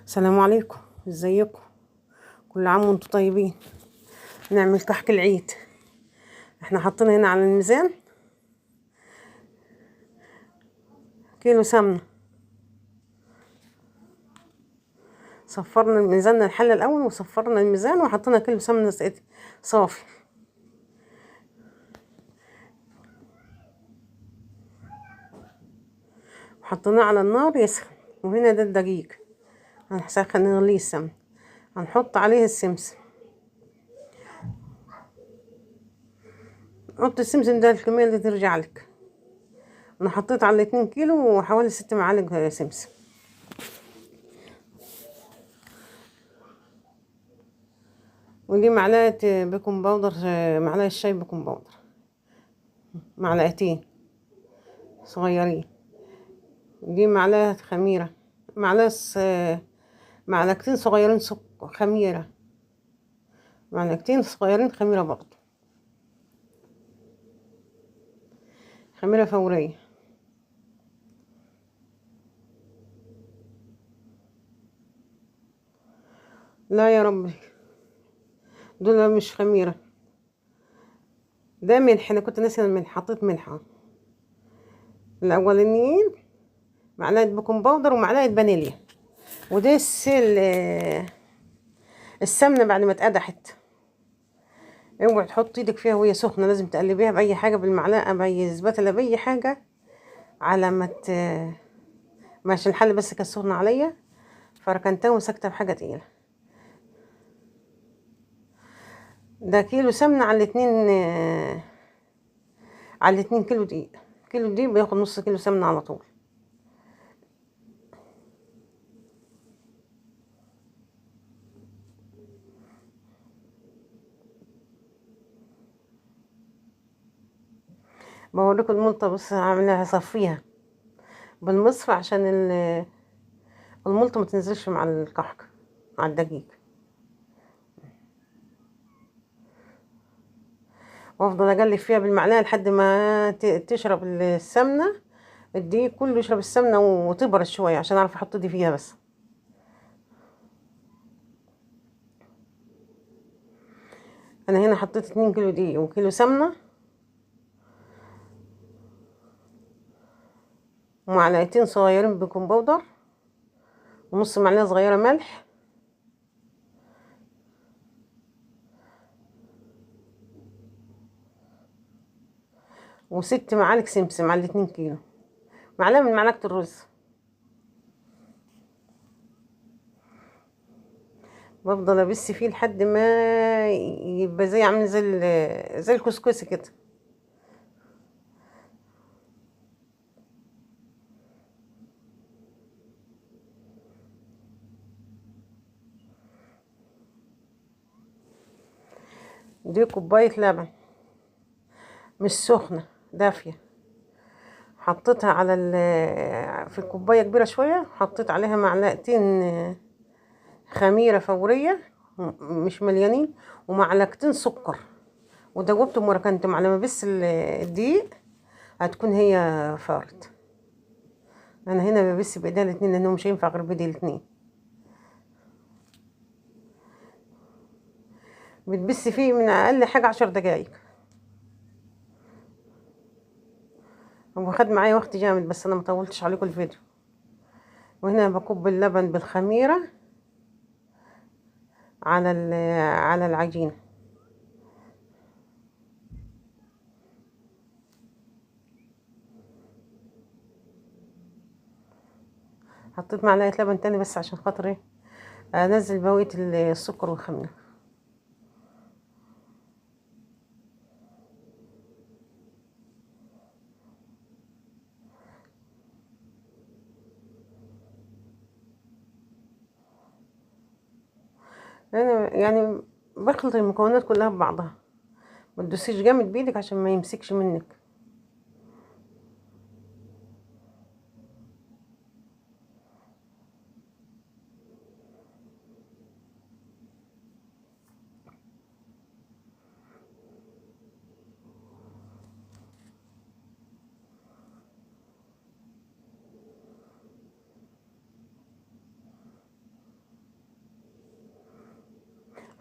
السلام عليكم. ازيكم؟ كل عام وانتم طيبين. نعمل كحك العيد. احنا حاطين هنا على الميزان كيلو سمنه. صفرنا ميزاننا الحله الاول وصفرنا الميزان وحطينا كيلو سمنه صافي. وحطيناه على النار يسخن. وهنا ده الدقيق هنسخن نغليه السمن. هنحط عليه السمسم. حط السمسم ده الكميه اللي ترجع لك. انا حطيت على 2 كيلو وحوالي 6 معالق سمسم. ودي معلقه بيكنج باودر، معلقه شاي بيكنج باودر، معلقتين صغيرين. دي معلقه خميره، معلقتين صغيرين خميره، معلقتين صغيرين خميره برضه، خميره فوريه. لا يا ربي، دول مش خميره، ده ملح. انا كنت ناسيه الملح، حطيت ملح. الاولانيين معلقه بيكنج باودر ومعلقه فانيليا. وده السمنه بعد ما اتقدحت. اوعي تحط ايدك فيها وهي سخنه، لازم تقلبيها باي حاجه، بالمعلقه باي زبادي باي حاجه، على ما عشان الحل بس كانت سخنه عليا فركنتها ومسكتها بحاجه تقيله. ده كيلو سمنه على 2 كيلو دقيق. كيلو دقيق بياخد نص كيلو سمنه على طول. بوريكم الملطه، بس هعملها هصفيها بالمصفى عشان الملطه ما تنزلش مع الكحك مع الدقيق. وافضل اقلب فيها بالمعلقه لحد ما تشرب السمنه. الدقيق كله يشرب السمنه وتبرد شويه عشان اعرف احط دي فيها بس. انا هنا حطيت 2 كيلو دقيق وكيلو سمنه ومعلقتين صغيرين بيكنج باودر ونص معلقه صغيره ملح و6 معالق سمسم على 2 كيلو، معلقه من معلقه الرز. بفضل ابس فيه لحد ما يبقى زي عامل زي الكسكسي كده. دي كوبايه لبن مش سخنه، دافيه. حطيتها على في الكوبايه كبيره شويه، حطيت عليها معلقتين خميره فوريه مش مليانين ومعلقتين سكر، ودوبتهم وركنتهم على ما بس الدقيق هتكون هي فارت. انا هنا ببس بايديا الاتنين لانه مش هينفع غير بايدي الاتنين. بتبس فيه من اقل حاجه 10 دقايق. هو خد معايا وقت جامد بس انا مطولتش عليكم الفيديو. وهنا بكب اللبن بالخميره على على العجينه. حطيت معلقه لبن تاني بس عشان خاطر ايه انزل بقيه السكر والخميره. انا يعني بخلط المكونات كلها ببعضها، ما تدوسيش جامد بايدك عشان ما يمسكش منك.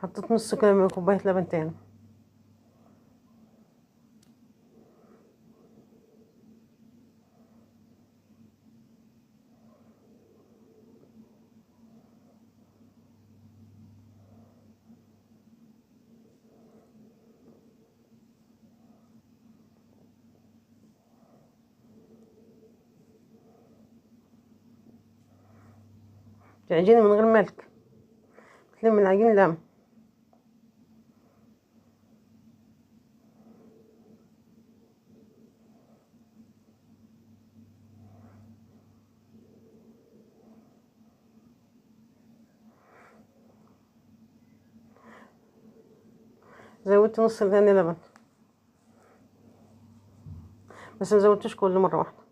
حطيت نص كده من كوباية لبن تاني. تعجيني من غير ملك، تلم العجين لم. زودت نص تاني لبن، بس مزودتوش كل مرة واحدة.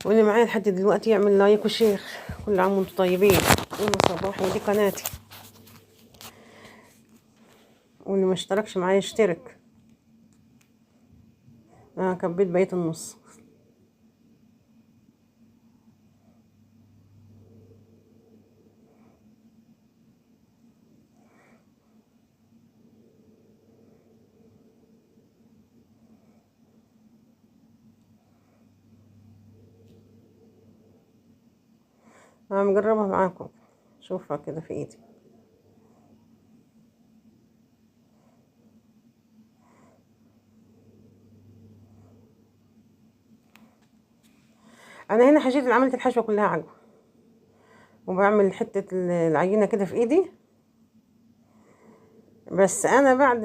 واللي معايا لحد دلوقتي يعمل لايك وشير. كل عام وانتم طيبين. أم صباح، ودي قناتي. واللي ما اشتركش معايا يشترك. كبيت بقية النص. انا مجربها معاكم، شوفها كده في ايدي. انا هنا حشيت عملت الحشوه كلها عجوه، وبعمل حته العجينه كده في ايدي. بس انا بعد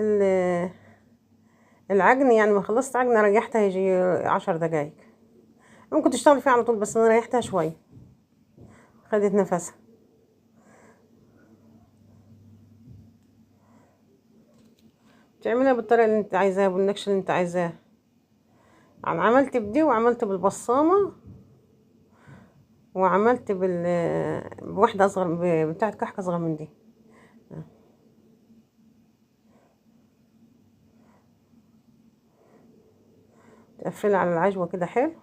العجن، يعني ما خلصت عجن، ريحتها يجي 10 دقايق. ممكن تشتغل فيها على طول، بس انا ريحتها شويه، خدت نفسها. تعملها بالطريقه اللي انت عايزاها، بالنكش اللي انت عايزاه. انا عملت بدي، وعملت بالبصامه، وعملت بواحده اصغر، بتاعت كحك اصغر من دي. تقفلها على العجوه كده حلو.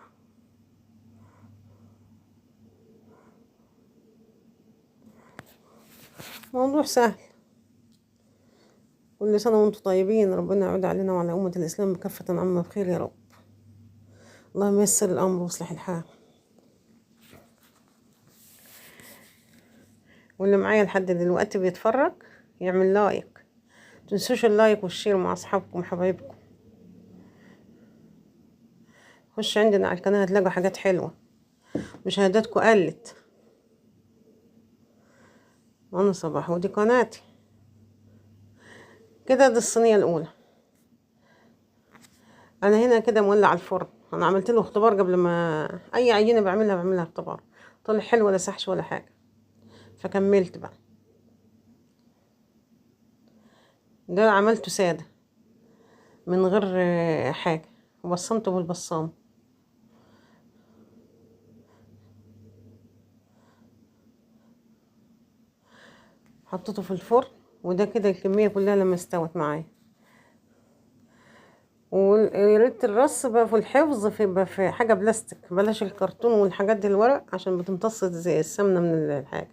موضوع سهل. كل سنه وانتم طيبين، ربنا يعود علينا وعلى امه الاسلام بكافه عامه بخير يا رب. اللهم يسر الامر واصلح الحال. واللي معايا لحد دلوقتي بيتفرج يعمل لايك. متنسوش اللايك والشير مع اصحابكم وحبايبكم. خش عندنا على القناه هتلاقوا حاجات حلوه، مشاهداتكم قلت. وانا صباح، ودي قناتي. كده دي الصينيه الاولى. انا هنا كده مولع على الفرن. انا عملت له اختبار قبل ما اي عجينه بعملها اختبار. طلع حلو ولا سحش ولا حاجه، فكملت بقى. ده عملته ساده من غير حاجه، وبصمته بالبصام. حطيته في الفرن، وده كده الكميه كلها لما استوت معايا. ويا ريت الرص بقى في الحفظ بقى في حاجه بلاستيك، بلاش الكرتون والحاجات دي الورق، عشان بتمتص زي السمنه من الحاجه.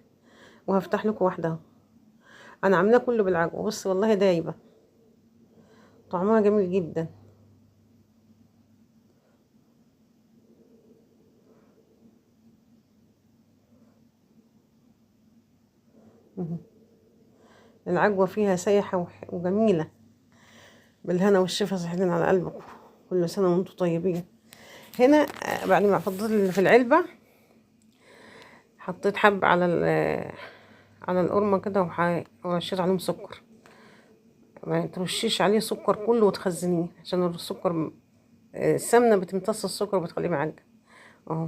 وهفتح لكم واحده اهو. انا عاملاه كله بالعجوه، بص والله دايبه، طعمها جميل جدا. مهم. العجوه فيها سايحه وجميله. بالهنا والشفا، صحتين على قلبكم. كل سنه وانتم طيبين. هنا بعد ما فضيت اللي في العلبه، حطيت حب على القرمه كده، ورشيت عليهم سكر. ما ترشيش عليه سكر كله وتخزنيه، عشان السكر، السمنه بتمتص السكر وبتخليه معجن اهو.